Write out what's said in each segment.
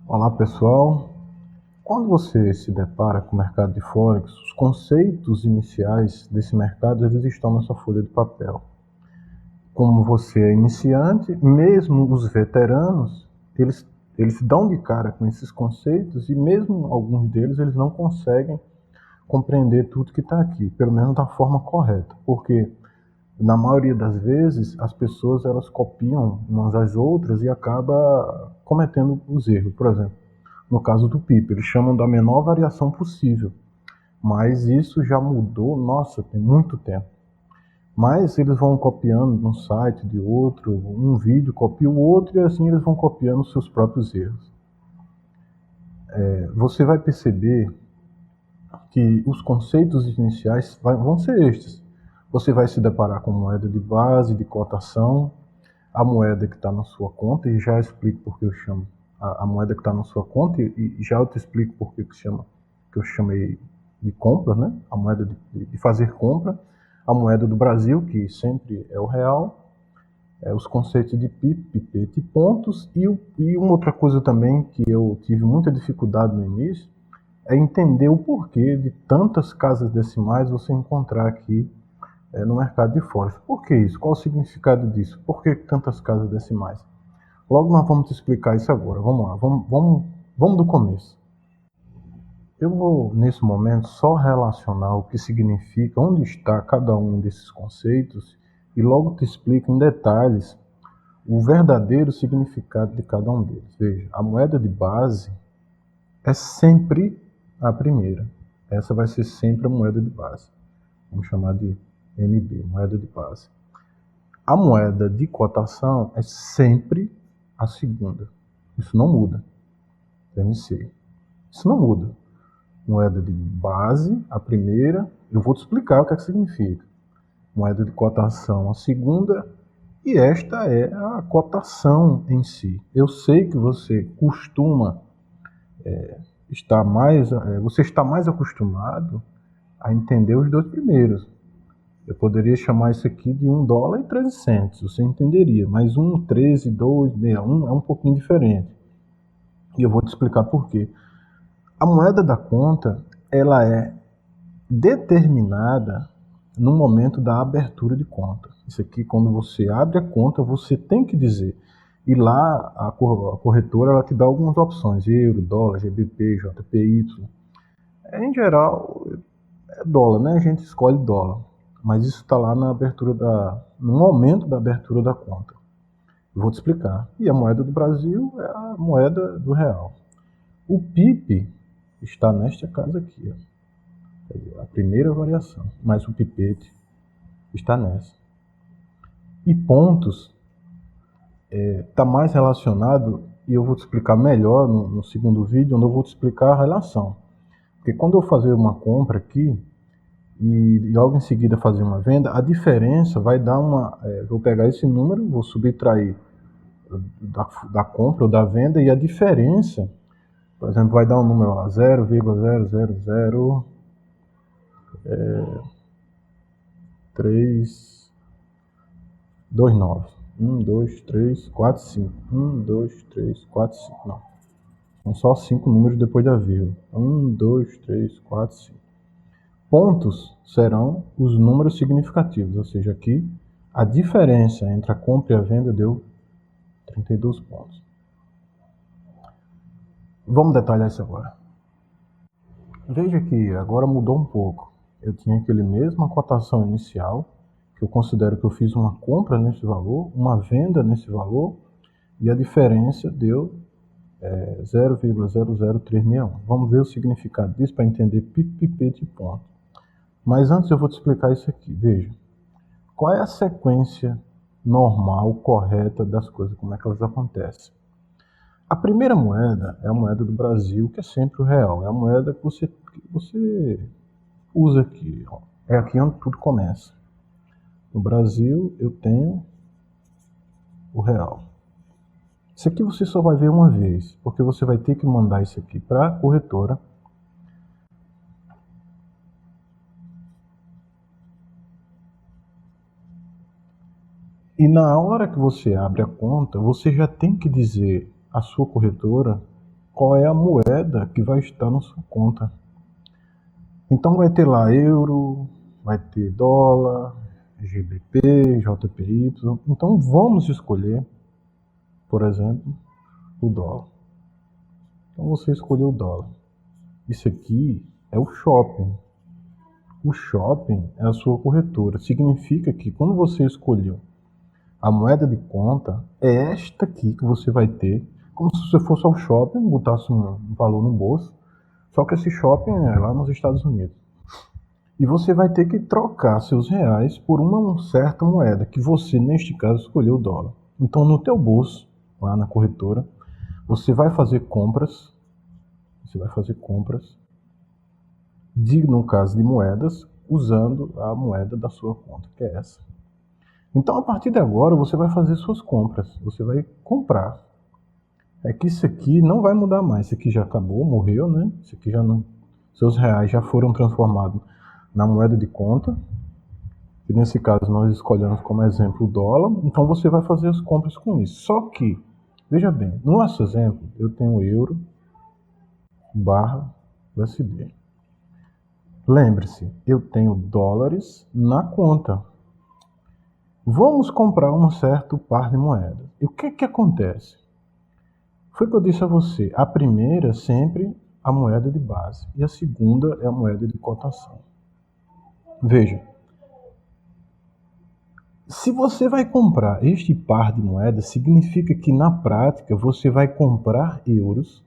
Olá pessoal, quando você se depara com o mercado de Forex, os conceitos iniciais desse mercado eles estão na sua folha de papel. Como você é iniciante, mesmo os veteranos, eles dão de cara com esses conceitos e mesmo alguns deles eles não conseguem compreender tudo que está aqui, pelo menos da forma correta, porque na maioria das vezes as pessoas elas copiam umas às outras e acaba cometendo os erros. Por exemplo, no caso do PIB, eles chamam da menor variação possível, mas isso já mudou, nossa, tem muito tempo. Mas eles vão copiando de um site, de outro, um vídeo copia o outro e assim eles vão copiando os seus próprios erros. Você vai perceber que os conceitos iniciais vão ser estes. Você vai se deparar com moeda de base, de cotação, a moeda que está na sua conta, e já explico porque eu chamo a moeda que está na sua conta, e já eu te explico porque que eu chamei de compra, né? A moeda de fazer compra, a moeda do Brasil, que sempre é o real, os conceitos de PIB, pipete e pontos, e uma outra coisa também que eu tive muita dificuldade no início, é entender o porquê de tantas casas decimais você encontrar aqui no mercado de Forex. Por que isso? Qual o significado disso? Por que tantas casas decimais? Logo nós vamos te explicar isso agora. Vamos lá, vamos do começo. Eu vou, nesse momento, só relacionar o que significa, onde está cada um desses conceitos, e logo te explico em detalhes o verdadeiro significado de cada um deles. Veja, a moeda de base é sempre a primeira. Essa vai ser sempre a moeda de base. Vamos chamar de MB, moeda de base. A moeda de cotação é sempre a segunda. Isso não muda. MC. Isso não muda. Moeda de base, a primeira. Eu vou te explicar o que é que significa. Moeda de cotação, a segunda. E esta é a cotação em si. Eu sei que você costuma você está mais acostumado a entender os dois primeiros. Eu poderia chamar isso aqui de $1,13, você entenderia, mas 1,13, 2,61 é um pouquinho diferente. E eu vou te explicar por quê. A moeda da conta, ela é determinada no momento da abertura de conta. Isso aqui, quando você abre a conta, você tem que dizer. E lá a corretora ela te dá algumas opções: euro, dólar, GBP, JPY. Em geral, é dólar, né? A gente escolhe dólar. Mas isso está lá na abertura no momento da abertura da conta. Eu vou te explicar. E a moeda do Brasil é a moeda do real. O PIB está nesta casa aqui, ó. A primeira variação, mas o pipete está nessa. E pontos está mais relacionado, e eu vou te explicar melhor no segundo vídeo, onde eu vou te explicar a relação. Porque quando eu fazer uma compra aqui, e logo em seguida fazer uma venda, a diferença vai dar vou pegar esse número, vou subtrair da compra ou da venda, e a diferença, por exemplo, vai dar um número lá, 0,0000329. 1, 2, 3, 4, 5. 1, 2, 3, 4, 5. Não. São só 5 números depois da vírgula. 1, 2, 3, 4, 5. Pontos serão os números significativos, ou seja, aqui a diferença entre a compra e a venda deu 32 pontos. Vamos detalhar isso agora. Veja que agora mudou um pouco. Eu tinha aquele mesma cotação inicial, que eu considero que eu fiz uma compra nesse valor, uma venda nesse valor, e a diferença deu 0,00361. Vamos ver o significado disso para entender PIP de ponto. Mas antes eu vou te explicar isso aqui. Veja, qual é a sequência normal, correta das coisas, como é que elas acontecem. A primeira moeda é a moeda do Brasil, que é sempre o real. É a moeda que você usa aqui. Ó. É aqui onde tudo começa. No Brasil eu tenho o real. Isso aqui você só vai ver uma vez, porque você vai ter que mandar isso aqui para a corretora. E na hora que você abre a conta, você já tem que dizer à sua corretora qual é a moeda que vai estar na sua conta. Então vai ter lá euro, vai ter dólar, GBP, JPY. Então vamos escolher, por exemplo, o dólar. Então você escolheu o dólar. Isso aqui é o shopping. O shopping é a sua corretora. Significa que quando você escolheu a moeda de conta, é esta aqui que você vai ter, como se você fosse ao shopping, botasse um valor no bolso, só que esse shopping é lá nos Estados Unidos. E você vai ter que trocar seus reais por uma certa moeda, que você, neste caso, escolheu o dólar. Então, no teu bolso, lá na corretora, você vai fazer compras, no caso de moedas, usando a moeda da sua conta, que é essa. Então, a partir de agora, você vai fazer suas compras, você vai comprar. É que isso aqui não vai mudar mais, isso aqui já acabou, morreu, né? Isso aqui já não... Seus reais já foram transformados na moeda de conta, que nesse caso nós escolhemos como exemplo o dólar, então você vai fazer as compras com isso. Só que, veja bem, no nosso exemplo, eu tenho euro barra USD. Lembre-se, eu tenho dólares na conta. Vamos comprar um certo par de moedas. E o que acontece? Foi o que eu disse a você. A primeira é sempre a moeda de base e a segunda é a moeda de cotação. Veja, se você vai comprar este par de moedas, significa que na prática você vai comprar euros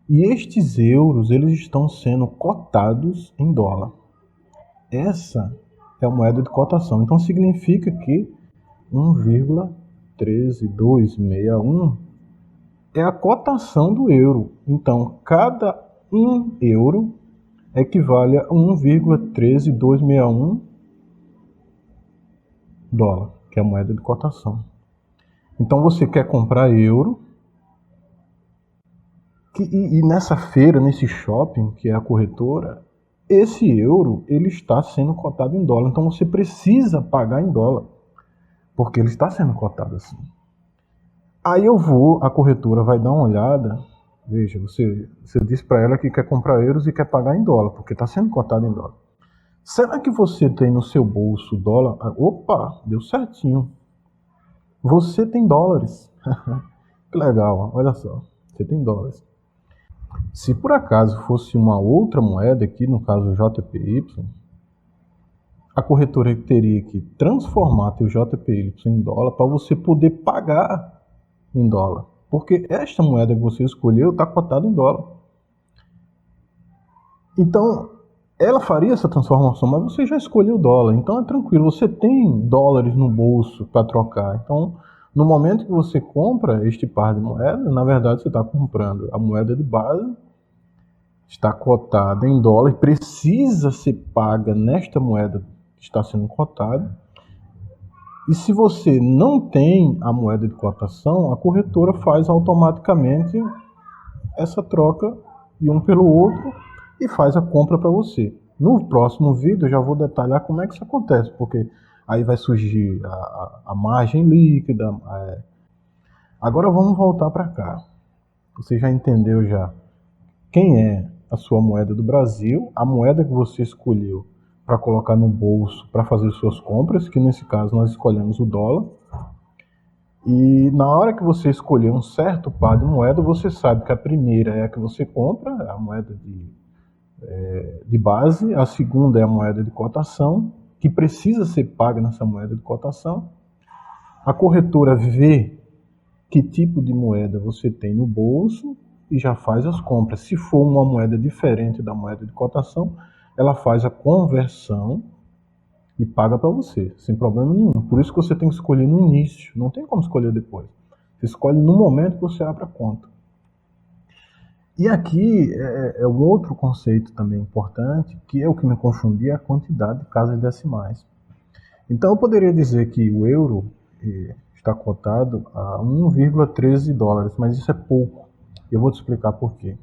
e estes euros eles estão sendo cotados em dólar. Essa é a moeda de cotação. Então significa que 1,13261 é a cotação do euro. Então, cada 1 euro equivale a 1,13261 dólar, que é a moeda de cotação. Então, você quer comprar euro, e nessa feira, nesse shopping, que é a corretora, esse euro ele está sendo cotado em dólar. Então, você precisa pagar em dólar, porque ele está sendo cotado assim. Aí a corretora vai dar uma olhada. Veja, você diz para ela que quer comprar euros e quer pagar em dólar, porque está sendo cotado em dólar. Será que você tem no seu bolso dólar? Opa, deu certinho. Você tem dólares. Que legal, olha só, você tem dólares. Se por acaso fosse uma outra moeda aqui, no caso o JPY, a corretora teria que transformar teu JPY em dólar para você poder pagar em dólar. Porque esta moeda que você escolheu está cotada em dólar. Então, ela faria essa transformação, mas você já escolheu o dólar. Então é tranquilo, você tem dólares no bolso para trocar. Então, no momento que você compra este par de moedas, na verdade você está comprando a moeda de base, está cotada em dólar e precisa ser paga nesta moeda que está sendo cotada. E se você não tem a moeda de cotação, a corretora faz automaticamente essa troca de um pelo outro e faz a compra para você. No próximo vídeo eu já vou detalhar como é que isso acontece, porque aí vai surgir a margem líquida. Agora vamos voltar para cá. Você já entendeu já quem é a sua moeda do Brasil, a moeda que você escolheu para colocar no bolso para fazer suas compras, que nesse caso nós escolhemos o dólar. E na hora que você escolher um certo par de moeda, você sabe que a primeira é a que você compra, a moeda de base, a segunda é a moeda de cotação, que precisa ser paga nessa moeda de cotação. A corretora vê que tipo de moeda você tem no bolso e já faz as compras. Se for uma moeda diferente da moeda de cotação, ela faz a conversão e paga para você, sem problema nenhum. Por isso que você tem que escolher no início, não tem como escolher depois. Você escolhe no momento que você abre a conta. E aqui é um outro conceito também importante, que é o que me confundia, a quantidade de casas decimais. Então eu poderia dizer que o euro está cotado a 1,13 dólares, mas isso é pouco. Eu vou te explicar por quê.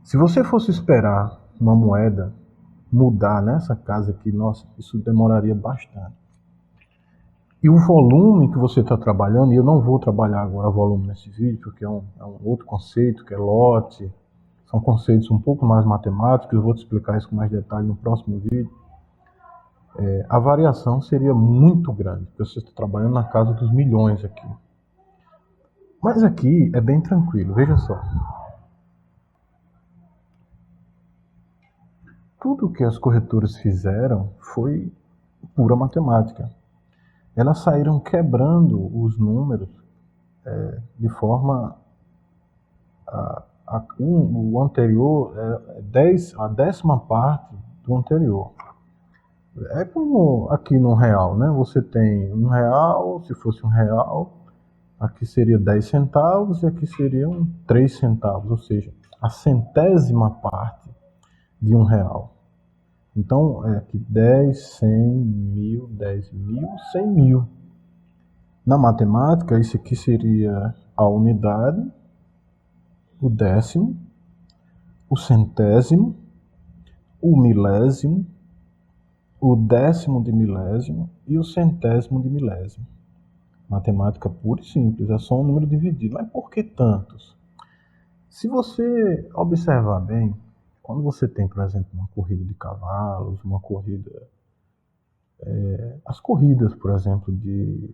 Se você fosse esperar uma moeda mudar nessa casa aqui, nossa, isso demoraria bastante. E o volume que você está trabalhando, e eu não vou trabalhar agora volume nesse vídeo, porque é um outro conceito, que é lote, são conceitos um pouco mais matemáticos, eu vou te explicar isso com mais detalhe no próximo vídeo. A variação seria muito grande, porque você está trabalhando na casa dos milhões aqui. Mas aqui é bem tranquilo, veja só. Tudo que as corretoras fizeram foi pura matemática. Elas saíram quebrando os números de forma o anterior a 10ª parte do anterior. É como aqui no real, né? Você tem R$1, se fosse R$1, aqui seria 10 centavos e aqui seriam 3 centavos, ou seja, a 100ª parte de R$1. Então, é aqui 10, 100, 1000, 10.000, 100.000. Na matemática, isso aqui seria a unidade, o décimo, o centésimo, o milésimo, o décimo de milésimo e o centésimo de milésimo. Matemática pura e simples, é só um número dividido. Mas por que tantos? Se você observar bem, quando você tem, por exemplo, uma corrida de cavalos, uma corrida... as corridas, por exemplo, de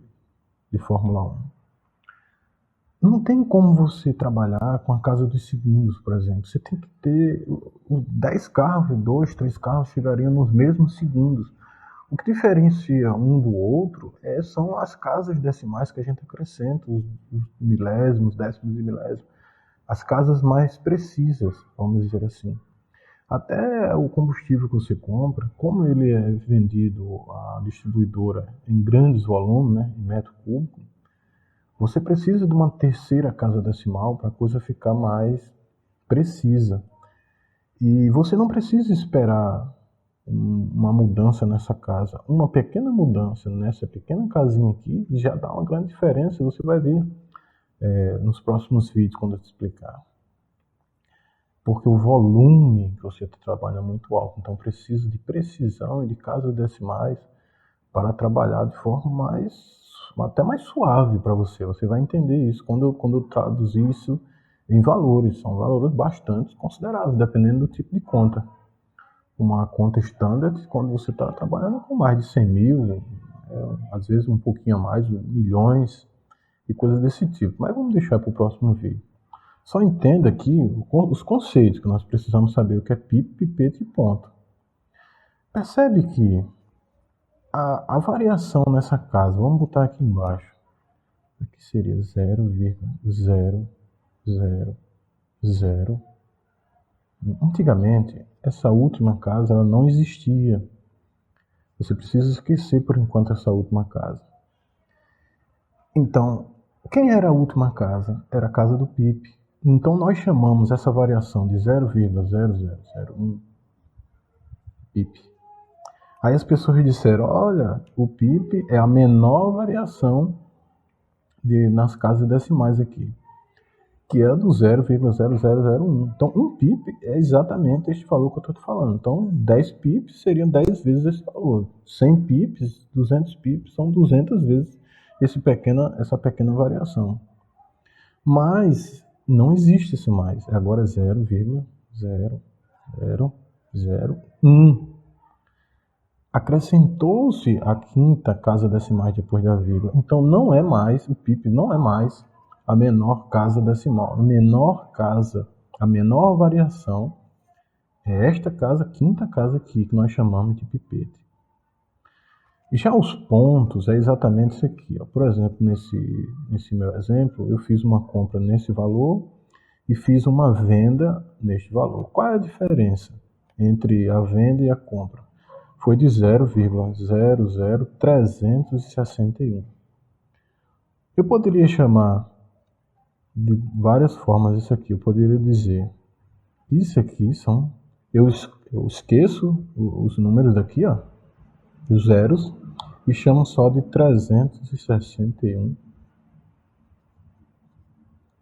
Fórmula 1. Não tem como você trabalhar com a casa dos segundos, por exemplo. Você tem que ter 10 carros, 2, 3 carros chegariam nos mesmos segundos. O que diferencia um do outro são as casas decimais que a gente acrescenta, os milésimos, décimos e milésimos. As casas mais precisas, vamos dizer assim. Até o combustível que você compra, como ele é vendido à distribuidora em grandes volumes, né, em metro cúbico, você precisa de uma terceira casa decimal para a coisa ficar mais precisa. E você não precisa esperar uma mudança nessa casa. Uma pequena mudança nessa pequena casinha aqui já dá uma grande diferença. Você vai ver nos próximos vídeos quando eu te explicar. Porque o volume que você trabalha é muito alto. Então precisa de precisão e de casas decimais para trabalhar de forma até mais suave para você. Você vai entender isso quando eu traduzir isso em valores. São valores bastante consideráveis, dependendo do tipo de conta. Uma conta standard, quando você está trabalhando com mais de 100 mil, às vezes um pouquinho a mais, milhões e coisas desse tipo. Mas vamos deixar para o próximo vídeo. Só entenda aqui os conceitos que nós precisamos saber, o que é pipo, pipeta e ponto. Percebe que a variação nessa casa, vamos botar aqui embaixo, aqui seria 0,000. Antigamente, essa última casa ela não existia. Você precisa esquecer por enquanto essa última casa. Então, quem era a última casa? Era a casa do PIP. Então nós chamamos essa variação de 0,0001 PIP. Aí as pessoas disseram, olha, o PIP é a menor variação nas casas decimais aqui, que é do 0,0001. Então, um PIP é exatamente este valor que eu estou te falando. Então, 10 PIPs seriam 10 vezes esse valor. 100 PIPs, 200 PIPs são 200 vezes essa pequena variação. Mas não existe isso mais. Agora é 0,0001. Acrescentou-se a quinta casa decimal depois da vírgula. Então não é mais, o PIP não é mais a menor casa decimal. A menor variação é esta casa, quinta casa aqui, que nós chamamos de pipete. E já os pontos é exatamente isso aqui. Ó. Por exemplo, nesse meu exemplo, eu fiz uma compra nesse valor e fiz uma venda neste valor. Qual é a diferença entre a venda e a compra? Foi de 0,00361. Eu poderia chamar de várias formas isso aqui. Eu poderia dizer, isso aqui são... Eu esqueço os números daqui, ó, os zeros, e chamo só de 361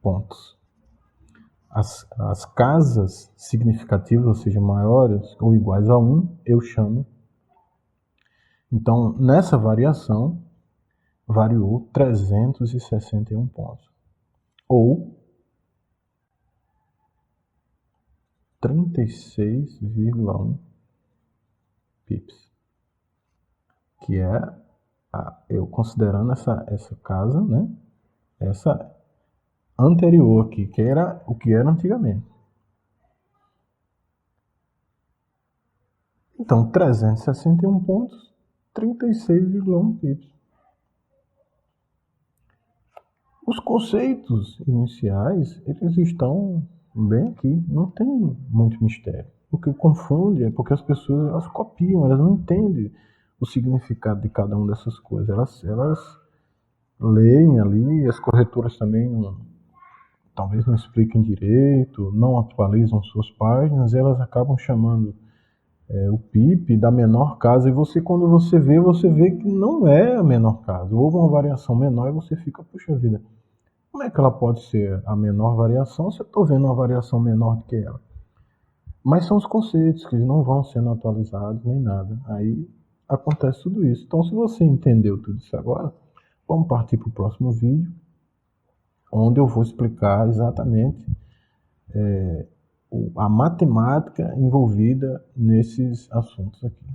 pontos. As casas significativas, ou seja, maiores ou iguais a 1, eu chamo. Então, nessa variação, variou 361 pontos. Ou 36,1 pips. Que é, eu considerando essa casa, né? Essa anterior aqui, que era o que era antigamente. Então, 361 pontos, 36,1 pips. Os conceitos iniciais, eles estão bem aqui, não tem muito mistério. O que confunde é porque as pessoas elas copiam, elas não entendem o significado de cada uma dessas coisas. Elas leem ali, as corretoras também talvez não expliquem direito, não atualizam suas páginas, elas acabam chamando o PIP da menor casa, e você, quando você vê que não é a menor casa. Houve uma variação menor e você fica, puxa vida, como é que ela pode ser a menor variação se eu estou vendo uma variação menor do que ela? Mas são os conceitos que não vão sendo atualizados nem nada. Aí acontece tudo isso. Então, se você entendeu tudo isso agora, vamos partir para o próximo vídeo, onde eu vou explicar exatamente a matemática envolvida nesses assuntos aqui.